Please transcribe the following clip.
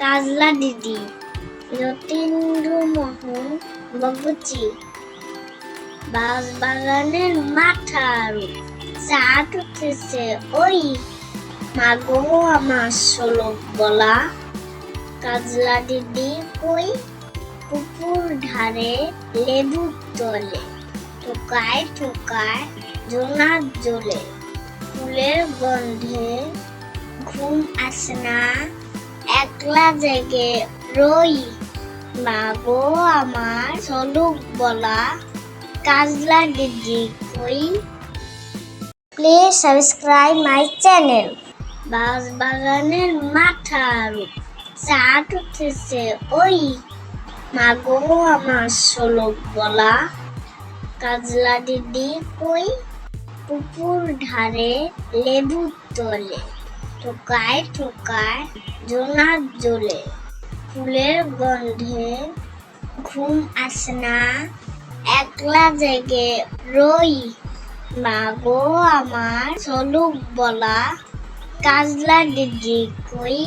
কাজলা দিদি, যতীন্দ্র মোহন বগুচি, বাঁশবাগানের মাথার চাঁদ উঠেছে ওই, মাগো আমার শোলক বলা, কাজলা দিদি কই, পুকুর ধারে লেবুর তলে, টোকায় টোকায় জোনাক জ্বলে, ফুলের গন্ধে ঘুম আসে না, একলা জেগে রই, মাগো আমার শোলক বলা, কাজলা দিদি কই। Please subscribe my channel. বাঁশবাগানের মাথার চাঁদ উঠেছে ওই, মাগো আমার শোলক বলা, কাজলা দিদি কই, পুকুর ধারে লেবুর তলে, টোকায় টোকায় জোনাক জ্বলে, ফুলের গন্ধে ঘুম আসে না, একলা জেগে রই, মাগো আমার শোলক বলা, কাজলা দিদি কই।